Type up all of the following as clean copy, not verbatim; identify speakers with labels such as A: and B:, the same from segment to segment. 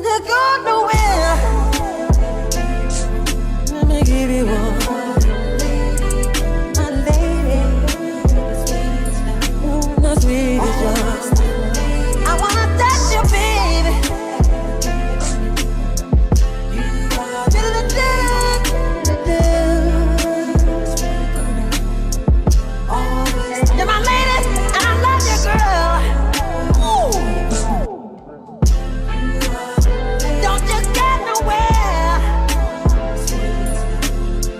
A: Don't go nowhere. Let me give you one. My lady. The sweetest one. I wanna touch you, baby. You're my lady, and I love you, girl. Ooh. Don't you get nowhere.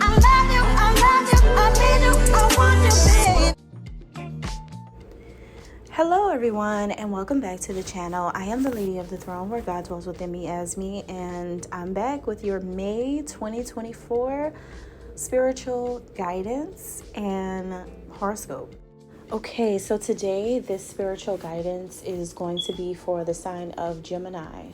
A: I love you, I need you, I want you, babe. Hello everyone, and welcome back to the channel. I am the Lady of the Throne, where God dwells within me as me, and I'm back with your May 2024 spiritual guidance and horoscope. Okay, so today this spiritual guidance is going to be for the sign of Gemini.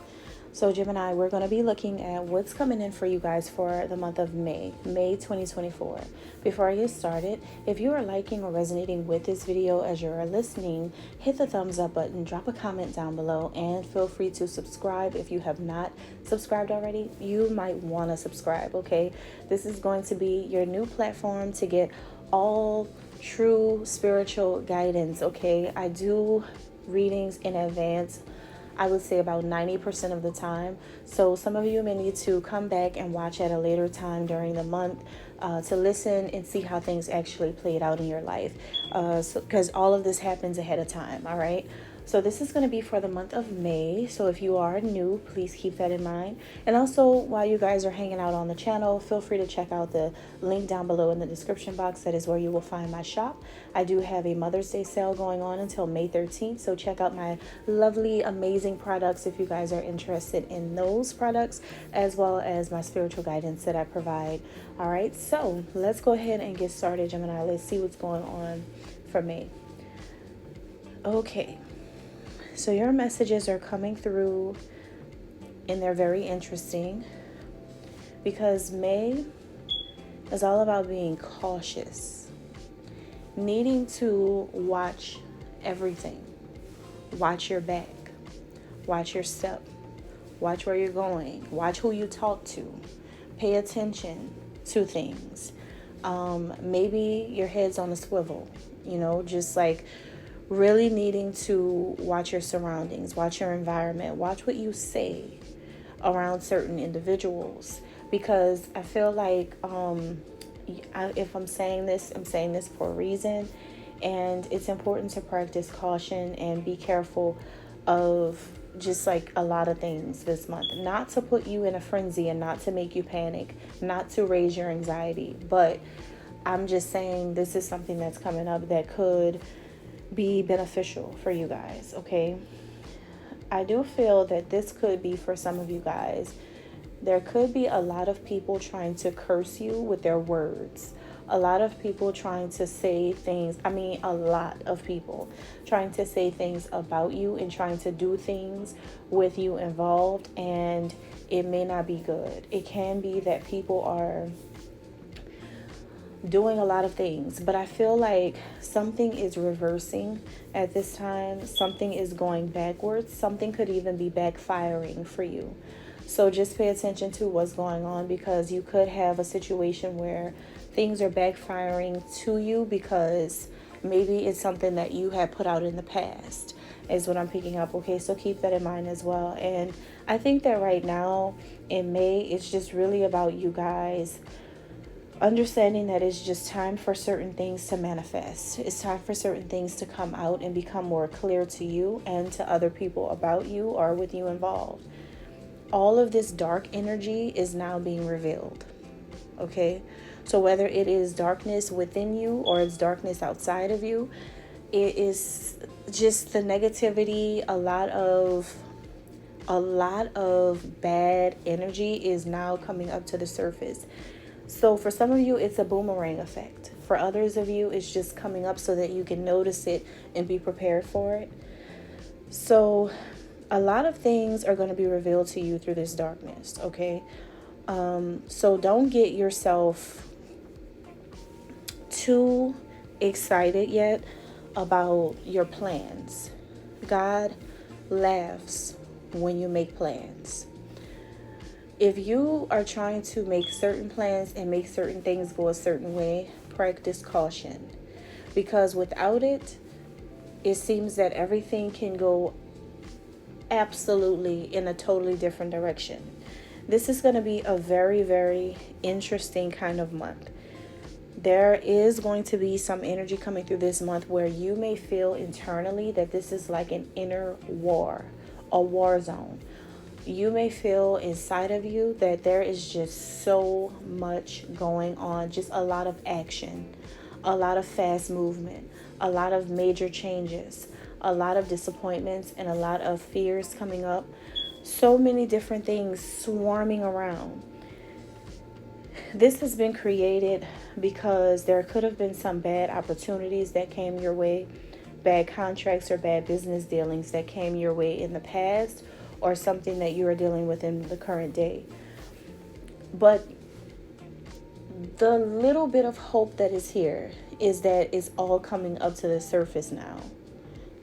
A: So Gemini, we're going to be looking at what's coming in for you guys for the month of May 2024. Before I get started, if you are liking or resonating with this video as you're listening, hit the thumbs up button, drop a comment down below, and feel free to subscribe if you have not subscribed already. You might want to subscribe, okay? This is going to be your new platform to get all true spiritual guidance, okay? I do readings in advance, I would say about 90% of the time. So some of you may need to come back and watch at a later time during the month to listen and see how things actually played out in your life. Because all of this happens ahead of time, all right? So this is going to be for the month of May. So if you are new, please keep that in mind. And also, while you guys are hanging out on the channel, feel free to check out the link down below in the description box. That is where you will find my shop. I do have a Mother's Day sale going on until May 13th. So check out my lovely, amazing products if you guys are interested in those products, as well as my spiritual guidance that I provide. All right, so let's go ahead and get started, Gemini. Let's see what's going on for May. Okay. So your messages are coming through and they're very interesting because May is all about being cautious, needing to watch everything, watch your back, watch your step, watch where you're going, watch who you talk to, pay attention to things. Maybe your head's on a swivel, just like really needing to watch your surroundings, watch your environment, watch what you say around certain individuals. Because I feel like if I'm saying this for a reason. And it's important to practice caution and be careful of just like a lot of things this month. Not to put you in a frenzy and not to make you panic, not to raise your anxiety. But I'm just saying this is something that's coming up that could be beneficial for you guys, okay? I do feel that this could be for some of you guys. There could be a lot of people trying to curse you with their words. A lot of people trying to say things, a lot of people trying to say things about you and trying to do things with you involved, and it may not be good. It can be that people are doing a lot of things, but I feel like something is reversing at this time. Something is going backwards. Something could even be backfiring for you. So just pay attention to what's going on, because you could have a situation where things are backfiring to you because maybe it's something that you had put out in the past is what I'm picking up. Okay, so keep that in mind as well. And I think that right now in May, it's just really about you guys understanding that it's just time for certain things to manifest. It's time for certain things to come out and become more clear to you and to other people about you or with you involved. All of this dark energy is now being revealed. Okay? So whether it is darkness within you or it's darkness outside of you, it is just the negativity. A lot of bad energy is now coming up to the surface. So for some of you, it's a boomerang effect. For others of you, it's just coming up so that you can notice it and be prepared for it. So a lot of things are going to be revealed to you through this darkness, okay? So don't get yourself too excited yet about your plans. God laughs when you make plans. If you are trying to make certain plans and make certain things go a certain way, practice caution. Because without it, it seems that everything can go absolutely in a totally different direction. This is going to be a very, very interesting kind of month. There is going to be some energy coming through this month where you may feel internally that this is like an inner war, a war zone. You may feel inside of you that there is just so much going on, just a lot of action, a lot of fast movement, a lot of major changes, a lot of disappointments, and a lot of fears coming up. So many different things swarming around. This has been created because there could have been some bad opportunities that came your way, bad contracts or bad business dealings that came your way in the past, or something that you are dealing with in the current day. But the little bit of hope that is here is that it's all coming up to the surface now.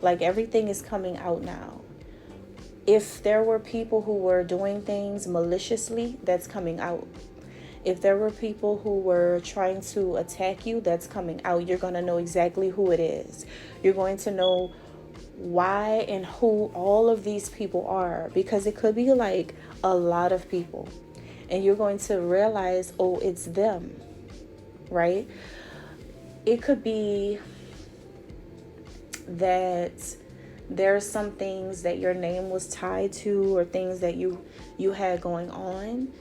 A: Like everything is coming out now. If there were people who were doing things maliciously, that's coming out. If there were people who were trying to attack you, that's coming out. You're going to know exactly who it is. You're going to know why and who all of these people are, because it could be like a lot of people, and you're going to realize, oh, it's them, right? It could be that there's some things that your name was tied to, or things that you had going on.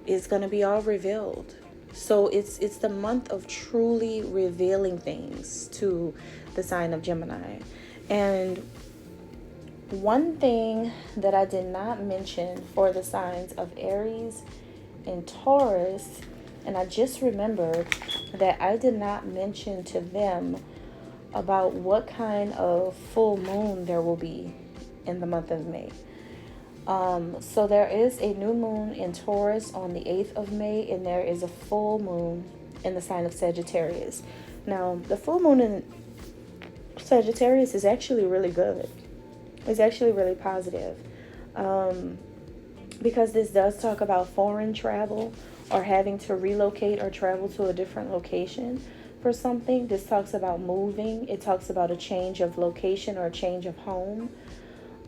A: It's going to be all revealed. So it's the month of truly revealing things to the sign of Gemini. And one thing that I did not mention for the signs of Aries and Taurus, and I just remembered that I did not mention to them about what kind of full moon there will be in the month of May. So there is a new moon in Taurus on the 8th of May, and there is a full moon in the sign of Sagittarius. Now, the full moon in Sagittarius is actually really good. It's actually really positive. Because this does talk about foreign travel, or having to relocate or travel to a different location for something. This talks about moving. It talks about a change of location or a change of home.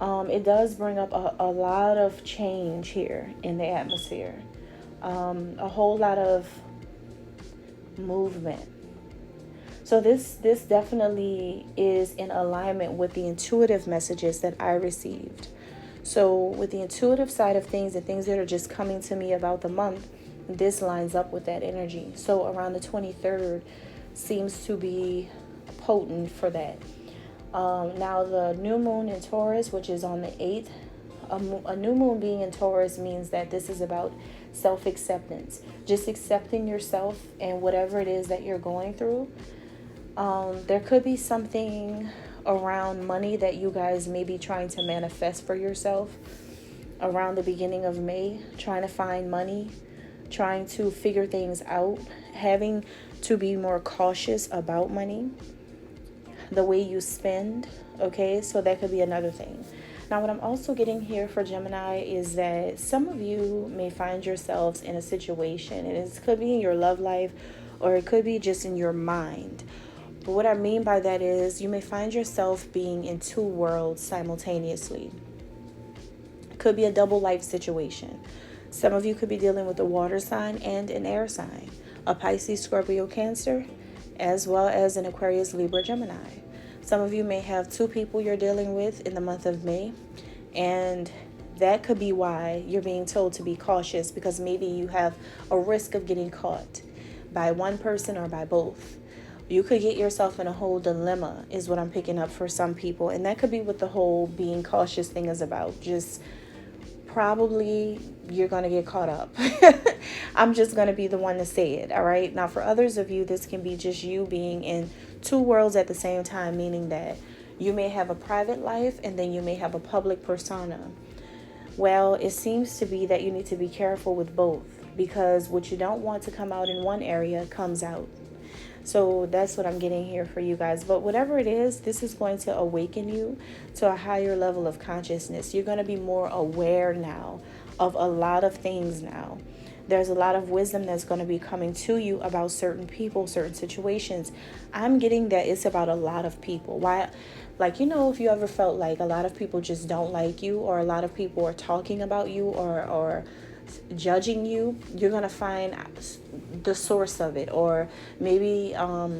A: It does bring up a lot of change here in the atmosphere. A whole lot of movement. So this definitely is in alignment with the intuitive messages that I received. So with the intuitive side of things, the things that are just coming to me about the month, this lines up with that energy. So around the 23rd seems to be potent for that. Now the new moon in Taurus, which is on the 8th, a new moon being in Taurus means that this is about self-acceptance. Just accepting yourself and whatever it is that you're going through. There could be something around money that you guys may be trying to manifest for yourself around the beginning of May, trying to find money, trying to figure things out, having to be more cautious about money, the way you spend, okay? So that could be another thing. Now, what I'm also getting here for Gemini is that some of you may find yourselves in a situation, and it could be in your love life, or it could be just in your mind. But what I mean by that is you may find yourself being in two worlds simultaneously. It could be a double life situation. Some of you could be dealing with a water sign and an air sign, a Pisces, Scorpio, Cancer, as well as an Aquarius, Libra, Gemini. Some of you may have two people you're dealing with in the month of May, and that could be why you're being told to be cautious, because maybe you have a risk of getting caught by one person or by both. You could get yourself in a whole dilemma is what I'm picking up for some people, and that could be what the whole being cautious thing is about. Just probably you're going to get caught up. I'm just going to be the one to say it, all right? Now, for others of you, this can be just you being in two worlds at the same time, meaning that you may have a private life and then you may have a public persona. Well, it seems to be that you need to be careful with both, because what you don't want to come out in one area comes out. So that's what I'm getting here for you guys. But whatever it is, this is going to awaken you to a higher level of consciousness. You're going to be more aware now of a lot of things now. There's a lot of wisdom that's going to be coming to you about certain people, certain situations. I'm getting that it's about a lot of people. Why? Like, if you ever felt like a lot of people just don't like you, or a lot of people are talking about you, or judging you, you're going to find the source of it. Or maybe you're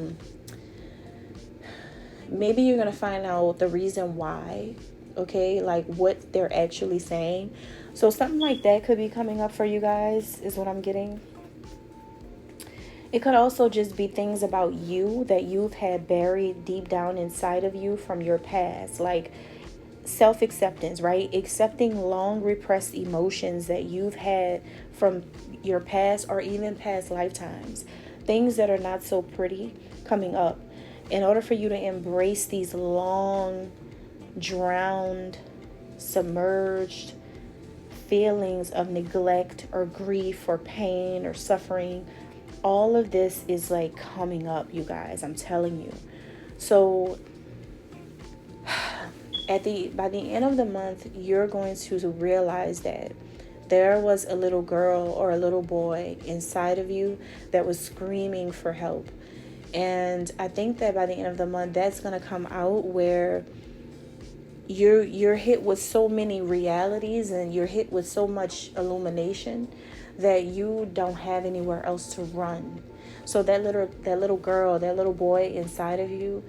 A: going to find out the reason why, okay? Like what they're actually saying. So something like that could be coming up for you guys, is what I'm getting. It could also just be things about you that you've had buried deep down inside of you from your past, like self-acceptance, right? Accepting long repressed emotions that you've had from your past or even past lifetimes. Things that are not so pretty coming up. In order for you to embrace these long, drowned, submerged feelings of neglect or grief or pain or suffering, all of this is like coming up, you guys. I'm telling you. So by the end of the month, you're going to realize that there was a little girl or a little boy inside of you that was screaming for help. And I think that by the end of the month, that's going to come out, where you're hit with so many realities and you're hit with so much illumination that you don't have anywhere else to run. So that little girl, that little boy inside of you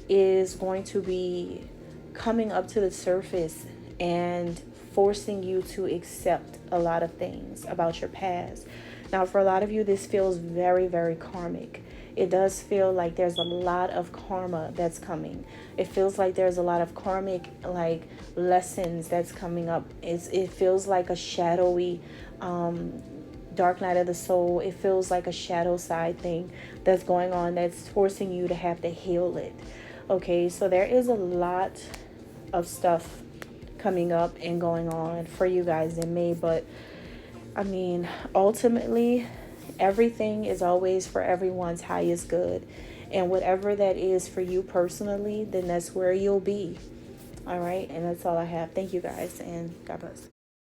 A: is going to be coming up to the surface and forcing you to accept a lot of things about your past. Now, for a lot of you, this feels very, very karmic. It does feel like there's a lot of karma that's coming. It feels like there's a lot of karmic lessons that's coming up. It feels like a shadowy dark night of the soul. It feels like a shadow side thing that's going on, that's forcing you to have to heal it. Okay, so there is a lot of stuff coming up and going on for you guys in May, but I mean, ultimately, everything is always for everyone's highest good. And whatever that is for you personally, then that's where you'll be. All right. And that's all I have. Thank you guys, and God bless.